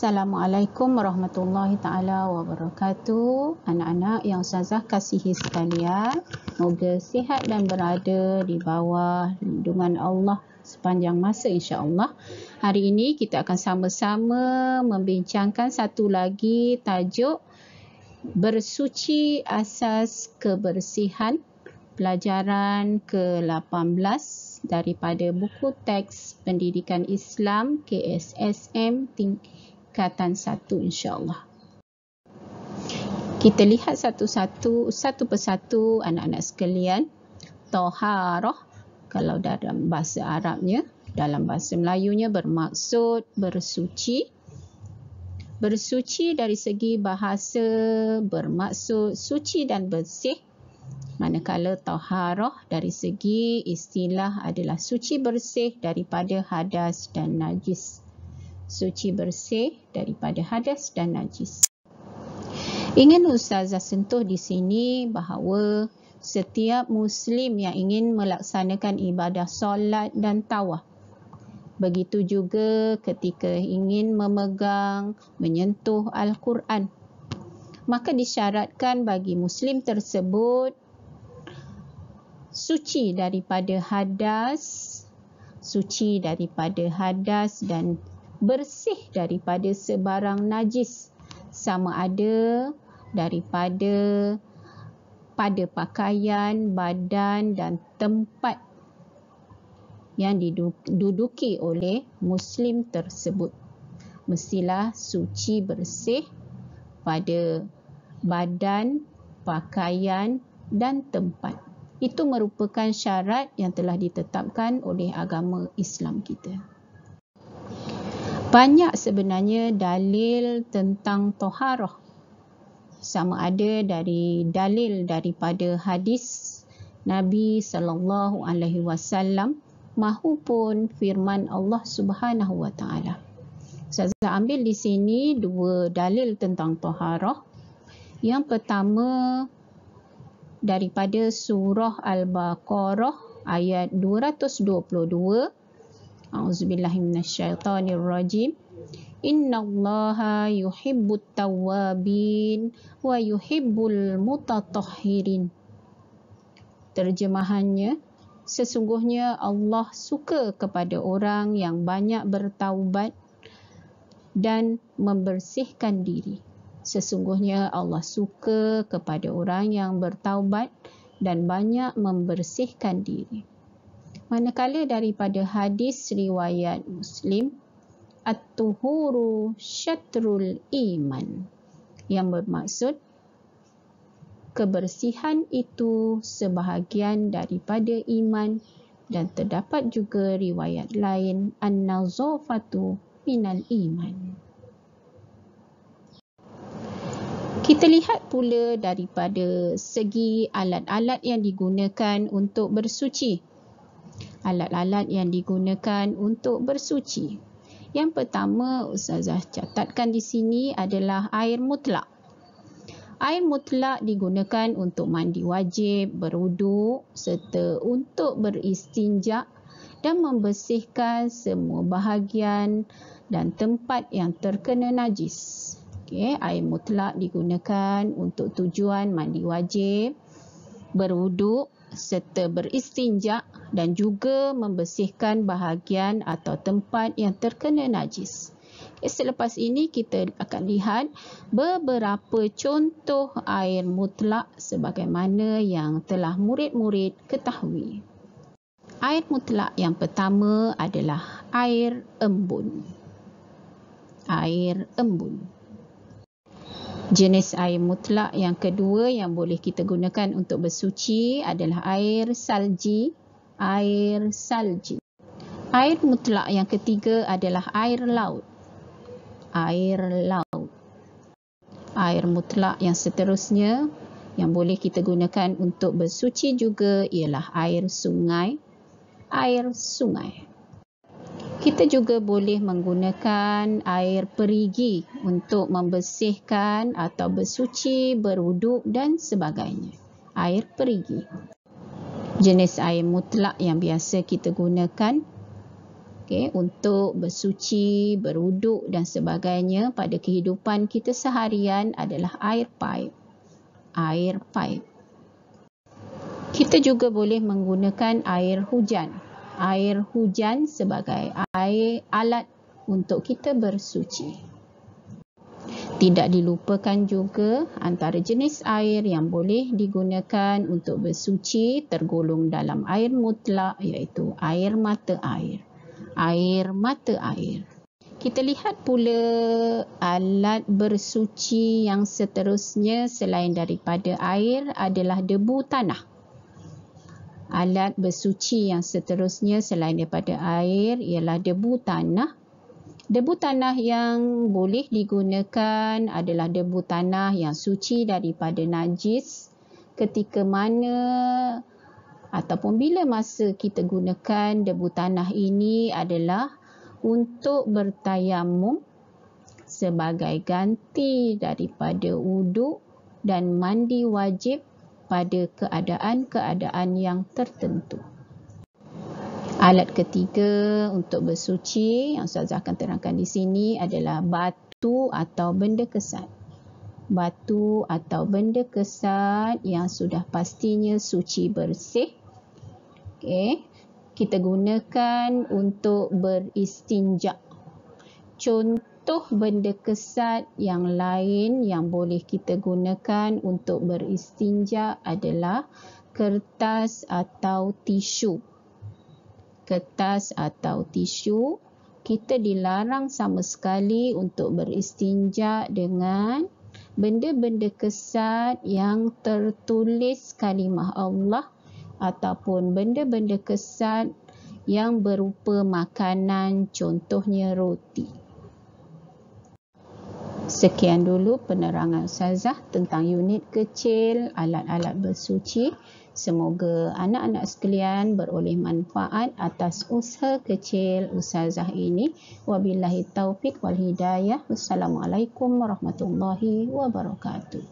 Assalamualaikum warahmatullahi ta'ala wabarakatuh. Anak-anak yang Ustazah kasihi sekalian, moga sihat dan berada di bawah lindungan Allah sepanjang masa insya-Allah. Hari ini kita akan sama-sama membincangkan satu lagi tajuk bersuci asas kebersihan, pelajaran ke-18 daripada buku teks Pendidikan Islam KSSM tingkatan 1 insya-Allah. Kita lihat satu persatu anak-anak sekalian. Taharah kalau dalam bahasa Arabnya, dalam bahasa Melayunya bermaksud bersuci. Bersuci dari segi bahasa bermaksud suci dan bersih. Manakala taharah dari segi istilah adalah suci bersih daripada hadas dan najis. Suci bersih daripada hadas dan najis. Ingin Ustazah sentuh di sini bahawa setiap Muslim yang ingin melaksanakan ibadah solat dan tawaf, begitu juga ketika ingin memegang, menyentuh Al-Quran, maka disyaratkan bagi Muslim tersebut suci daripada hadas dan bersih daripada sebarang najis, sama ada daripada pada pakaian, badan dan tempat yang diduduki oleh Muslim tersebut. Mestilah suci bersih pada badan, pakaian dan tempat. Itu merupakan syarat yang telah ditetapkan oleh agama Islam kita. Banyak sebenarnya dalil tentang taharah. Sama ada dari dalil daripada hadis Nabi SAW maupun firman Allah Subhanahu Wa Taala. Saya ambil di sini dua dalil tentang taharah. Yang pertama daripada surah Al-Baqarah ayat 222. A'udzubillahi minasyaitonirrajim. Innallaha yuhibbut tawwabin wa yuhibbul mutatahhirin. Terjemahannya, sesungguhnya Allah suka kepada orang yang banyak bertaubat dan membersihkan diri. Sesungguhnya Allah suka kepada orang yang bertaubat dan banyak membersihkan diri. Manakala daripada hadis riwayat Muslim, At-tuhuru syatrul iman, yang bermaksud kebersihan itu sebahagian daripada iman, dan terdapat juga riwayat lain an-nazafatu minal iman. Kita lihat pula daripada segi alat-alat yang digunakan untuk bersuci. Alat-alat yang digunakan untuk bersuci. Yang pertama Ustazah catatkan di sini adalah air mutlak. Air mutlak digunakan untuk mandi wajib, berwuduk serta untuk beristinja dan membersihkan semua bahagian dan tempat yang terkena najis. Air mutlak digunakan untuk tujuan mandi wajib, berwuduk serta beristinja dan juga membersihkan bahagian atau tempat yang terkena najis. Selepas ini kita akan lihat beberapa contoh air mutlak sebagaimana yang telah murid-murid ketahui. Air mutlak yang pertama adalah air embun. Air embun. Jenis air mutlak yang kedua yang boleh kita gunakan untuk bersuci adalah air salji. Air salji. Air mutlak yang ketiga adalah air laut. Air laut. Air mutlak yang seterusnya yang boleh kita gunakan untuk bersuci juga ialah air sungai. Air sungai. Kita juga boleh menggunakan air perigi untuk membersihkan atau bersuci, berwuduk dan sebagainya. Air perigi. Jenis air mutlak yang biasa kita gunakan untuk bersuci, berwuduk dan sebagainya pada kehidupan kita seharian adalah air paip. Air paip. Kita juga boleh menggunakan air hujan. Air hujan sebagai alat untuk kita bersuci. Tidak dilupakan juga antara jenis air yang boleh digunakan untuk bersuci tergolong dalam air mutlak iaitu air mata air. Air mata air. Kita lihat pula alat bersuci yang seterusnya selain daripada air adalah debu tanah. Alat bersuci yang seterusnya selain daripada air ialah debu tanah. Debu tanah yang boleh digunakan adalah debu tanah yang suci daripada najis ketika mana ataupun bila masa kita gunakan debu tanah ini adalah untuk bertayamum sebagai ganti daripada wuduk dan mandi wajib pada keadaan-keadaan yang tertentu. Alat ketiga untuk bersuci yang Ustazah akan terangkan di sini adalah batu atau benda kesat. Batu atau benda kesat yang sudah pastinya suci bersih. Kita gunakan untuk beristinja. Contoh benda kesat yang lain yang boleh kita gunakan untuk beristinja adalah kertas atau tisu. Kertas atau tisu, kita dilarang sama sekali untuk beristinja dengan benda-benda kesat yang tertulis kalimah Allah ataupun benda-benda kesat yang berupa makanan, contohnya roti. Sekian dulu penerangan Ustazah tentang unit kecil alat-alat bersuci. Semoga anak-anak sekalian beroleh manfaat atas usaha kecil Ustazah ini. Wabillahi taufiq wal hidayah. Wassalamualaikum warahmatullahi wabarakatuh.